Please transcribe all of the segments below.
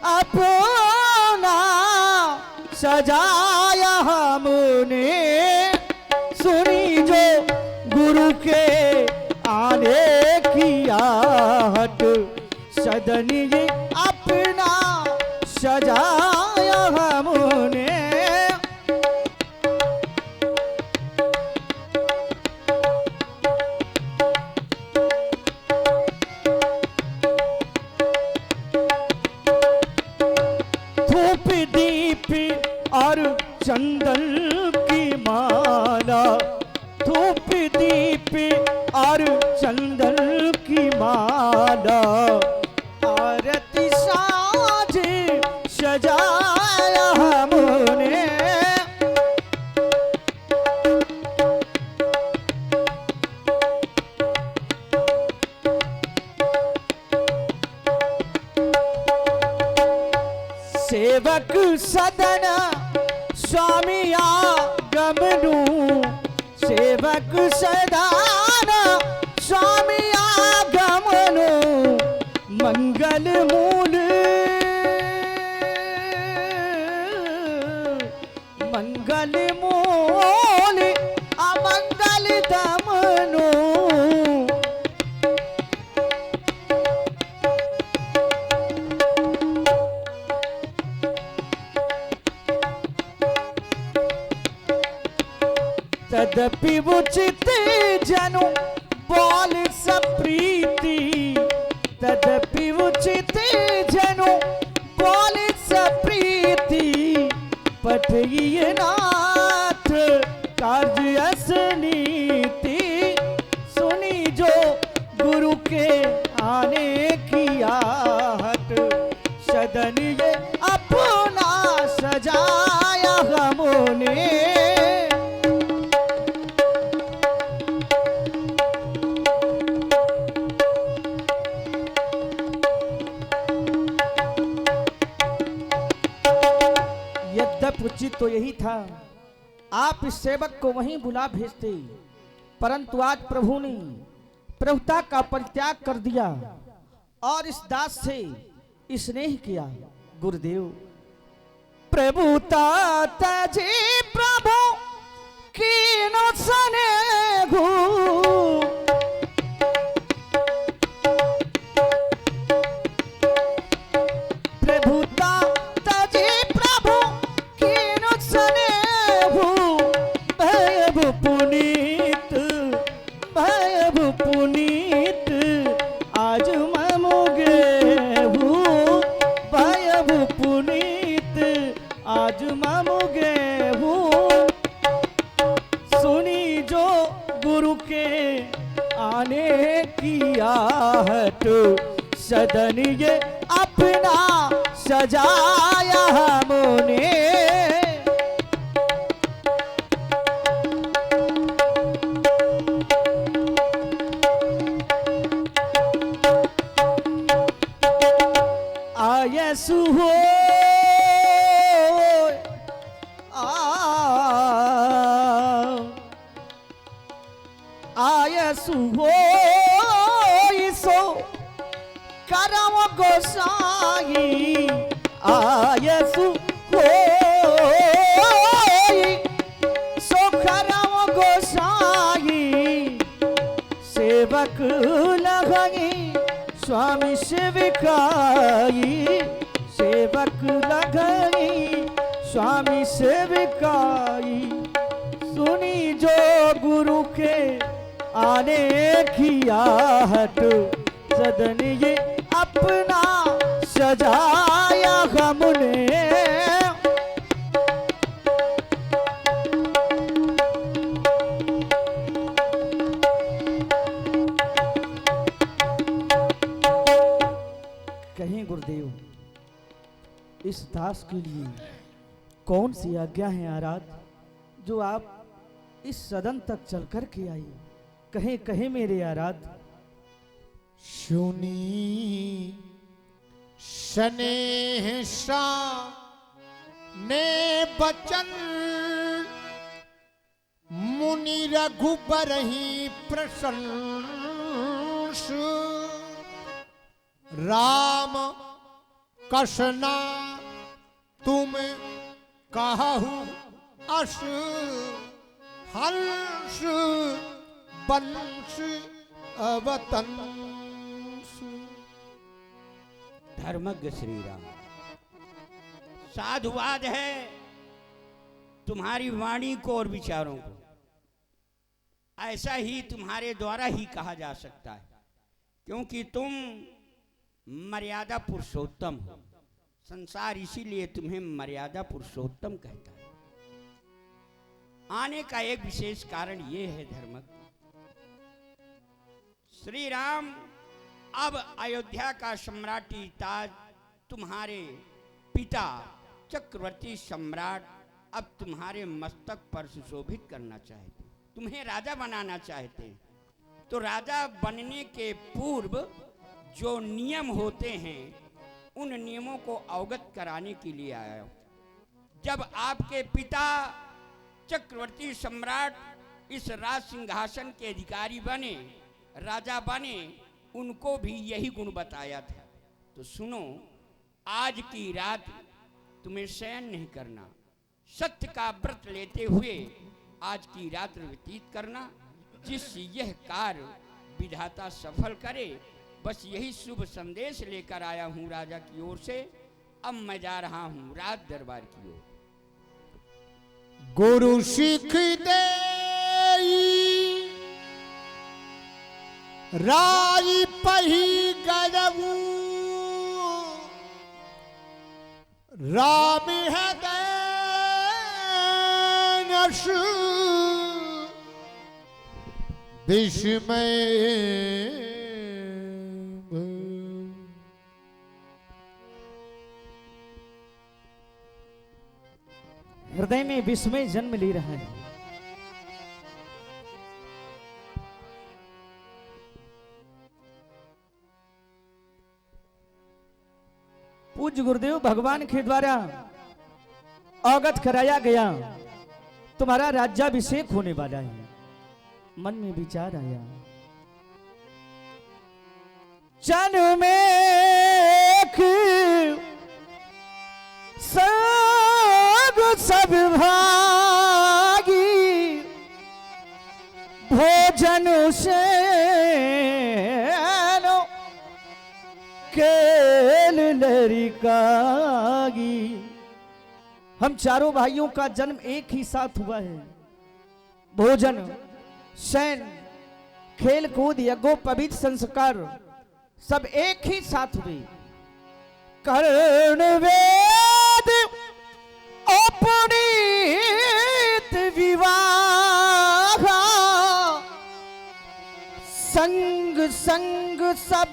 अपना सजाया हमने, सुनी जो गुरु के आने की आहट, सदन ये अपना सजाया हमने। धूप दीप और चंदन की माला, धूप दीप और चंदन की माला, आरती साज सजाया हमने। सेवक सदन स्वामी आगमनु, सेवक सदन स्वामी आगमनु, मंगल मूल मंगल मूल अमंगल दमनु। तदपि उचित जनु बोल सप्रीति, तदपि उचित जनु बोल सप्रीति, पठिए नाथ कार्य असनीति, सुनी जो गुरु के आने की आहट, सदन ये अपना सजाया हमने। उचित तो यही था आप इस सेवक को वहीं बुला भेजते, परंतु आज प्रभु ने प्रभुता का परित्याग कर दिया और इस दास से स्नेह किया। गुरुदेव प्रभुता तजे प्रभु कीनो स्नेहु, पुनीत आज ममुगे हूँ, भयब पुनीत आज ममुगे हूँ, सुनी जो गुरु के आने की आहट, सदन ये अपना सजाया हमने। आयसु हो आयसु हो सो करम गोसाई, आयसु हो सो करम गोसाई, सेवक लगई स्वामी सेविकाई, सेवक लगई स्वामी सेविकाई, सुनी जो गुरु के आने की आहट, सदन ये अपना सजाया हमने। कहीं गुरुदेव इस दास के लिए कौन सी आज्ञा है आराध, जो आप इस सदन तक चल कर के आई, कहे कहे मेरे आराध। सुनी स्नेह सा ने बचन, मुनि रघुबर ही प्रशंस, राम कसना तुम कहु अस हंस बंश अवतंस। धर्मज्ञ श्री राम, साधुवाद है तुम्हारी वाणी को और विचारों को, ऐसा ही तुम्हारे द्वारा ही कहा जा सकता है, क्योंकि तुम मर्यादा पुरुषोत्तम हो। संसार इसीलिए तुम्हें मर्यादा पुरुषोत्तम कहता है। आने का एक विशेष कारण यह है धर्मज्ञ, श्री राम अब अयोध्या का सम्राटी ताज तुम्हारे पिता चक्रवर्ती सम्राट अब तुम्हारे मस्तक पर सुशोभित करना चाहते, तुम्हें राजा बनाना चाहते हैं। तो राजा बनने के पूर्व जो नियम होते हैं उन नियमों को अवगत कराने के लिए आया हूं। जब आपके पिता चक्रवर्ती सम्राट इस राज सिंहासन के अधिकारी बने, राजा बने, उनको भी यही गुण बताया था। तो सुनो, आज की रात तुम्हें शयन नहीं करना, सत्य का व्रत लेते हुए आज की रात व्यतीत करना, जिससे यह कार्य विधाता सफल करे। बस यही शुभ संदेश लेकर आया हूं राजा की ओर से। अब मैं जा रहा हूं राज दरबार की ओर। गुरु सिख दे राई पही गरऊ राम है दैनश विस्मय। हृदय में विस्मय जन्म ले रहा है। पूज्य गुरुदेव भगवान के द्वारा अवगत कराया गया तुम्हारा राज्याभिषेक होने वाला है। मन में विचार आया, जन में एक सब भागी भोजन से केल लरिकागी। हम चारों भाइयों का जन्म एक ही साथ हुआ है। भोजन, शयन, खेल कूद, यज्ञोपवीत संस्कार सब एक ही साथ हुए। कर्ण वेद अपनीत विवाह संग संग सब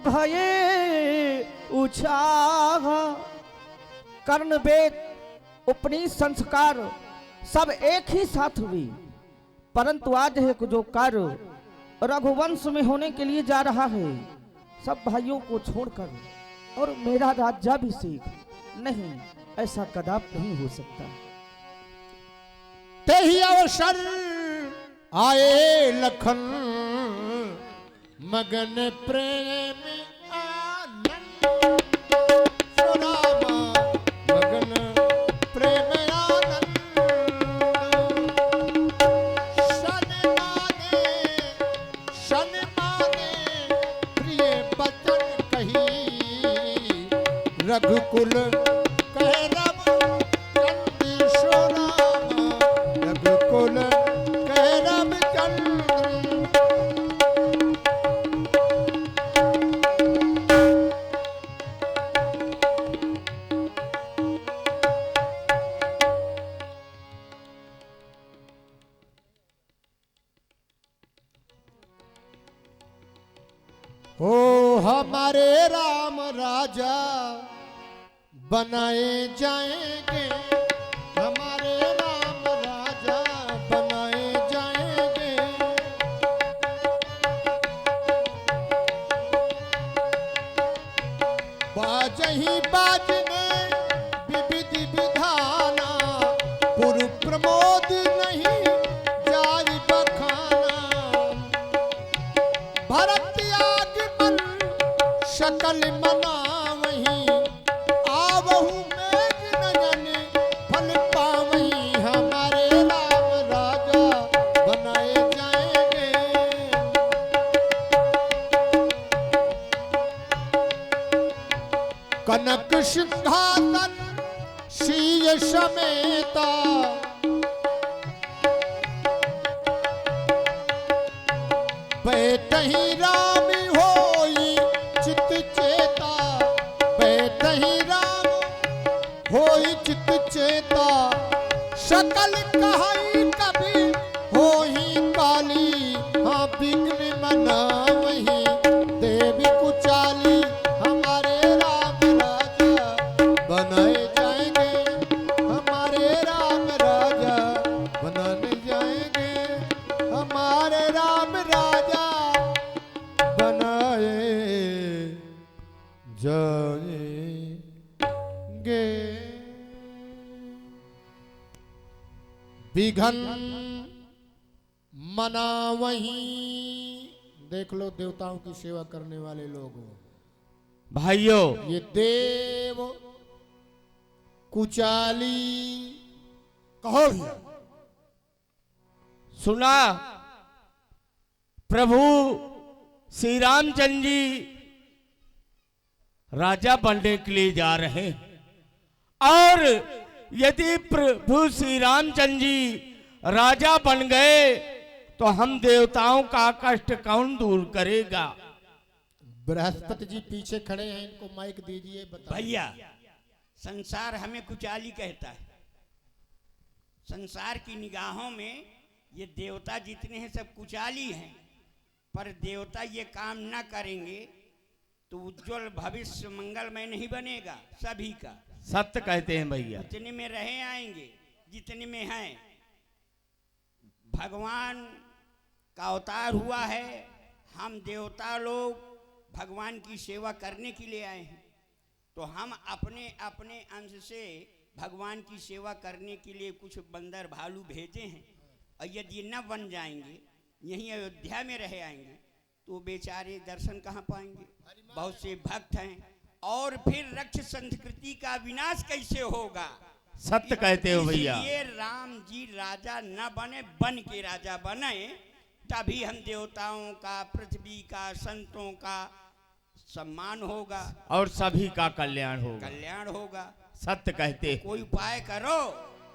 भये उछाह। कर्ण वेद उपनीत संस्कार सब एक ही साथ हुई, परंतु आज है जो कार्य रघुवंश में होने के लिए जा रहा है, सब भाइयों को छोड़कर और मेरा राज्याभिषेक नहीं, ऐसा कदापि नहीं हो सकता। तेहि अवसर आए लखन मगन प्रेम आनंद। सुरामा मगन प्रेम आनंद। शन माने प्रिय बचन कही रघुकुल ओ हमारे राम राजा बनाए जाएंगे, हमारे राम राजा बनाए जाएंगे। बाजही बाजने विविध विधाना, पुर प्रमोद नहीं जारी बखाना। भरत सकल मना वही कनक सिंहासन शीय समेता, बैठहि राम होई चित चेता, बैठहि राम होई चित चेता, सकल कहई कभी होही काली, हाँ विघ्न मनावही देवी कुचाली, हमारे राम राजा बनाए जाएंगे, हमारे राम राजा बनाने जाएंगे, हमारे राम राजा बनाए जाएंगे। विघन मना वहीं, देख लो देवताओं की सेवा करने वाले लोग भाइयों, ये देव कुचाली कहो भैया। सुना प्रभु श्री रामचंद्र जी राजा बनने के लिए जा रहे हैं, और यदि प्रभु श्री रामचंद्र जी राजा बन गए तो हम देवताओं का कष्ट कौन दूर करेगा? बृहस्पति जी पीछे खड़े हैं, इनको माइक दीजिए। भैया, संसार हमें कुचाली कहता है। संसार की निगाहों में ये देवता जितने हैं सब कुचाली हैं, पर देवता ये काम ना करेंगे तो उज्जवल भविष्य मंगलमय नहीं बनेगा सभी का। सत्य कहते हैं भैया। जितने में रहे आएंगे, जितने में हैं। भगवान का अवतार हुआ है, हम देवता लोग भगवान की सेवा करने के लिए आए हैं, तो हम अपने अपने अंश से भगवान की सेवा करने के लिए कुछ बंदर भालू भेजे हैं, और यदि न बन जाएंगे, यहीं अयोध्या में रह आएंगे, तो बेचारे दर्शन कहाँ पाएंगे? बहुत से भक्त हैं, और फिर रक्ष संस्कृति का विनाश कैसे होगा? सत्य कहते हो भैया। ये राम जी राजा न बने, बन के राजा बने, तभी हम देवताओं का, पृथ्वी का, संतों का सम्मान होगा और सभी का कल्याण होगा। सत्य कहते। कोई उपाय करो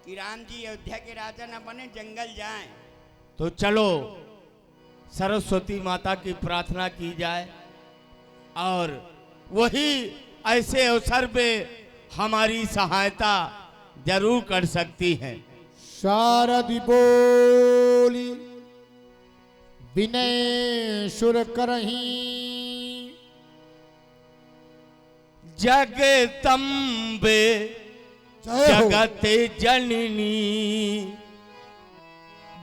कि राम जी अयोध्या के राजा न बने, जंगल जाएं। तो चलो सरस्वती माता की प्रार्थना की जाए, और वही ऐसे अवसर पे हमारी सहायता जरूर कर सकती है। शारदि बोली विनय सुर करहीं, जगदम्बे जगत जननी,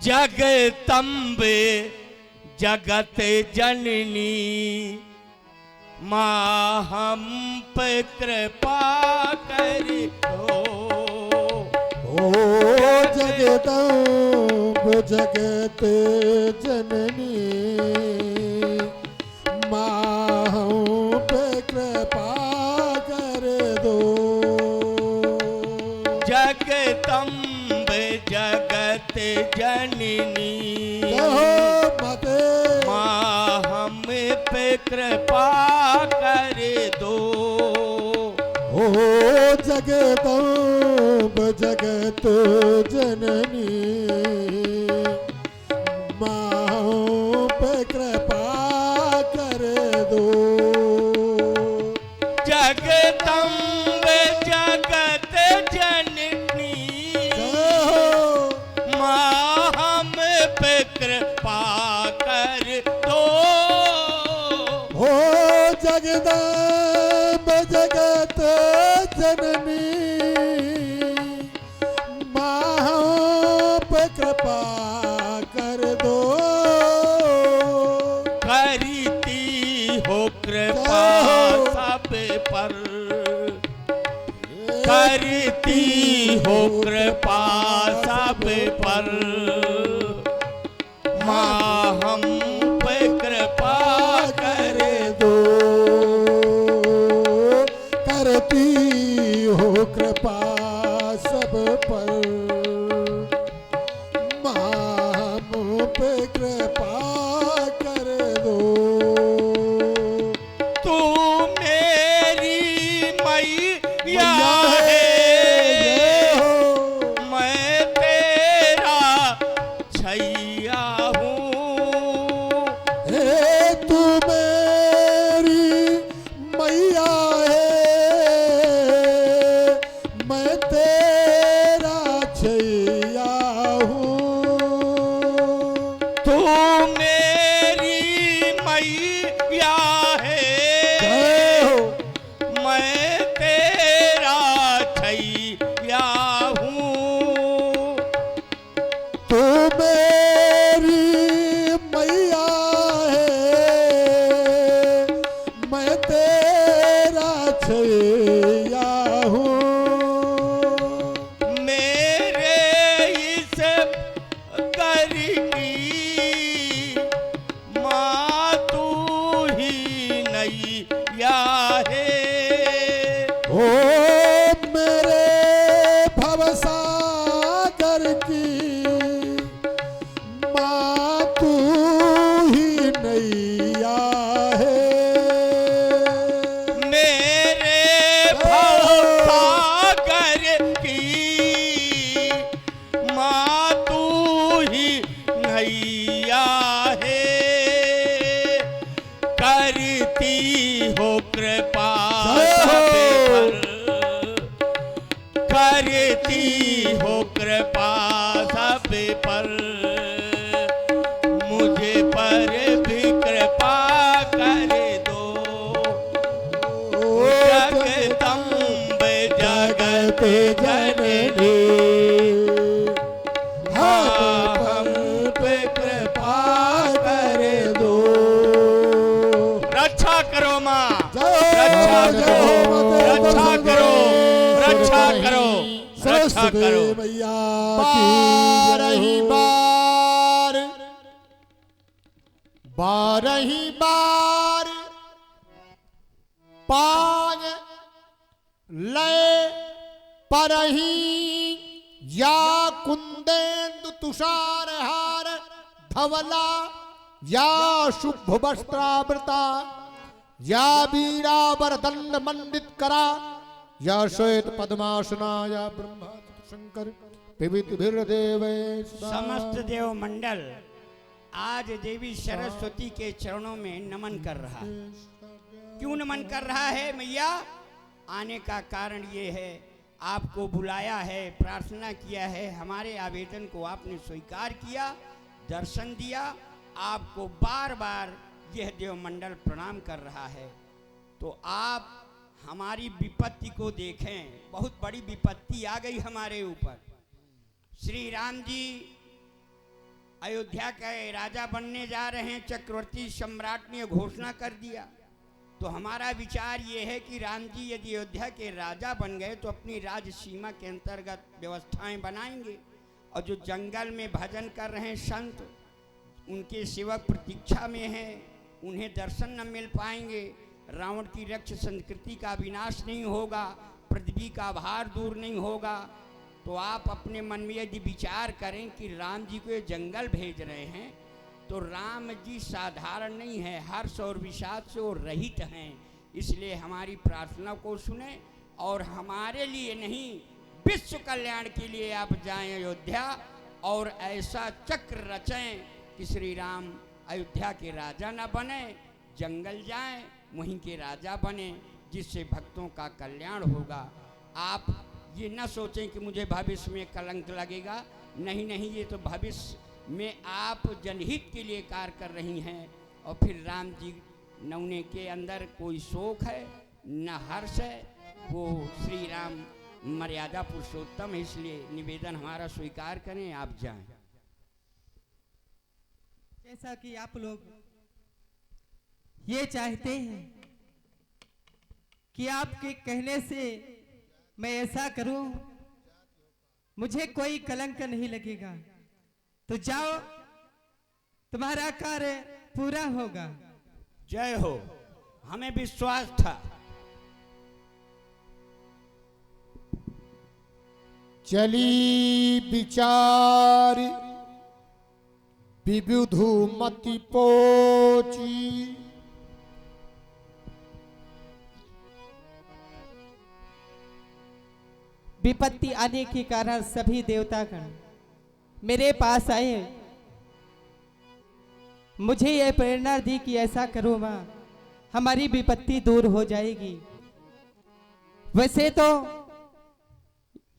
जगदम्बे जगत जननी, माँ हम पे कृपा करी हो। ओ जगदम्ब जगत जननी, माँ हम पे कृपा कर दो। जगदम्ब जगत जननी, माँ हम पे कृपा कर दो। ओ जगदम्ब जगत जननी, माँ पे कृपा कर दो। जगदम्ब जगत जननी, माँ हम पे कृपा कर दो। हो जगदम्ब जगत जननी, माँ पे कृपा कर दो। करती हो कृपा सब पर, करती हो कृपा सब पर, माँ हम पे कृपा कर दो। करती हो कृपा सब पर, माँ हम पे कृपा कर दो। तू मेरी ओ मेरे भवसागर की माँ तू ही नैया है। मेरे भवसागर की माँ तू ही नैया है। करती हो कृपा सब पर, करती हो कृपा सब पर, मुझे पर भी कृपा कर दो। जगदम्ब जगत जननी हम पे कृपा कर दो। रक्षा करो माँ, रक्षा करो, रक्षा करो, रक्षा करो, रक्षा करो। मैया बारही बार, बारही बार पाग लय परही या कुंदेन्दु तुषार हार धवला या शुभ वस्त्रावृता या वीरावर दंड मंडित करा या श्वेत पद्मासना या ब्रह्मा शंकर पिबित समस्त देव मंडल आज देवी सरस्वती के चरणों में नमन कर रहा है। क्यों नमन कर रहा है मैया? आने का कारण ये है, आपको बुलाया है, प्रार्थना किया है, हमारे आवेदन को आपने स्वीकार किया, दर्शन दिया। आपको बार बार यह देव मंडल प्रणाम कर रहा है। तो आप हमारी विपत्ति को देखें, बहुत बड़ी विपत्ति आ गई हमारे ऊपर। श्री राम जी अयोध्या के राजा बनने जा रहे हैं, चक्रवर्ती सम्राट ने घोषणा कर दिया। तो हमारा विचार ये है कि राम जी यदि अयोध्या के राजा बन गए तो अपनी राज सीमा के अंतर्गत व्यवस्थाएं बनाएंगे, और जो जंगल में भजन कर रहे हैं संत, उनके सेवक प्रतीक्षा में हैं, उन्हें दर्शन न मिल पाएंगे। रावण की रक्ष संस्कृति का विनाश नहीं होगा, पृथ्वी का भार दूर नहीं होगा। तो आप अपने मन में यदि विचार करें कि राम जी को ये जंगल भेज रहे हैं, तो राम जी साधारण नहीं है, हर्ष और विषाद से वो रहित हैं। इसलिए हमारी प्रार्थना को सुने और हमारे लिए नहीं, विश्व कल्याण के लिए आप जाएं अयोध्या और ऐसा चक्र रचें कि श्री राम अयोध्या के राजा न बने, जंगल जाएं वहीं के राजा बने, जिससे भक्तों का कल्याण होगा। आप ये न सोचें कि मुझे भविष्य में कलंक लगेगा, नहीं नहीं, ये तो भविष्य में आप जनहित के लिए कार्य कर रही हैं। और फिर राम जी नौने के अंदर कोई शोक है न हर्ष है, वो श्री राम मर्यादा पुरुषोत्तम है। इसलिए निवेदन हमारा स्वीकार करें, आप जाएं। जैसा कि आप लोग ये चाहते हैं कि आपके कहने से मैं ऐसा करूं, मुझे कोई कलंक नहीं लगेगा, तो जाओ, तुम्हारा कार्य पूरा होगा। जय हो, हमें विश्वास था। चली विचार विविधु मति पोची, विपत्ति आने के कारण सभी देवतागण मेरे पास आए, मुझे यह प्रेरणा दी कि ऐसा करो मां, हमारी विपत्ति दूर हो जाएगी। वैसे तो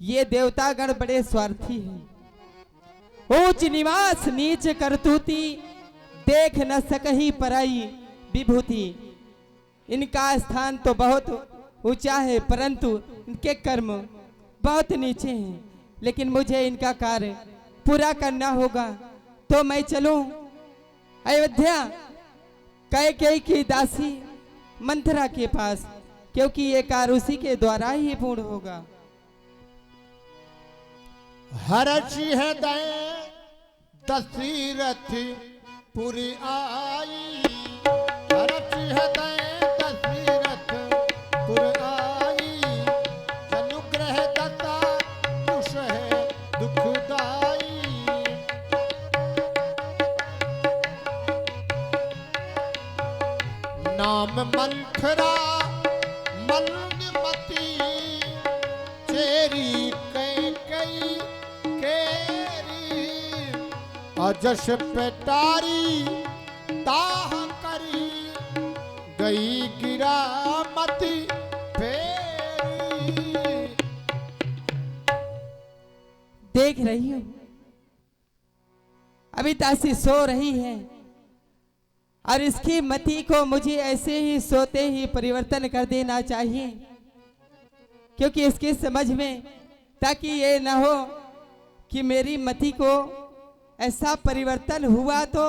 ये देवतागण बड़े स्वार्थी हैं, ऊंच निवास नीच करतूती, देख न सकही पराई विभूति। इनका स्थान तो बहुत ऊंचा है, परंतु इनके कर्म बहुत नीचे हैं। लेकिन मुझे इनका कार्य पूरा करना होगा, तो मैं चलूं अयोध्या कैकेयी की दासी मंथरा के पास, क्योंकि ये कार्य उसी के द्वारा ही पूर्ण होगा। हर्षि हृदय दशरथ पुर आई, हर्षि हृदय दशरथ पुर आई, जश पेटारी ताह करी गई गिरा मती फेरी। देख रही हूं अभी दासी सो रही है और इसकी मति को मुझे ऐसे ही सोते ही परिवर्तन कर देना चाहिए, क्योंकि इसके समझ में, ताकि ये ना हो कि मेरी मति को ऐसा परिवर्तन हुआ तो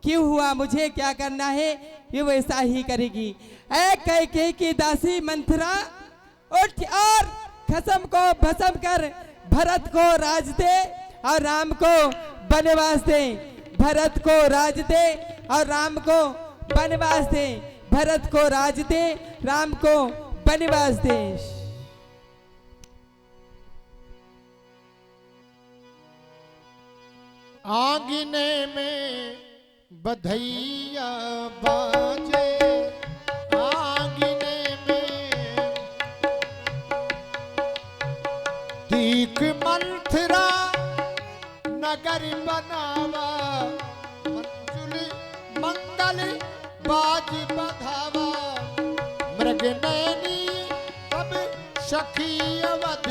क्यों हुआ, मुझे क्या करना है ये वैसा ही करेगी। ऐ कैकेयी की दासी मंथरा, उठ और खसम को भस्म कर भरत को राज दे और राम को वनवास दे। भरत को राज दे और राम को वनवास दे। भरत को राज दे, राम को वनवास दे। आंगने में बधैया बाजे, आंगने में दीक मंथरा नगर बनावा, मंजुल मंगल बाज बधावा। मृग नैनी अब सखी अवध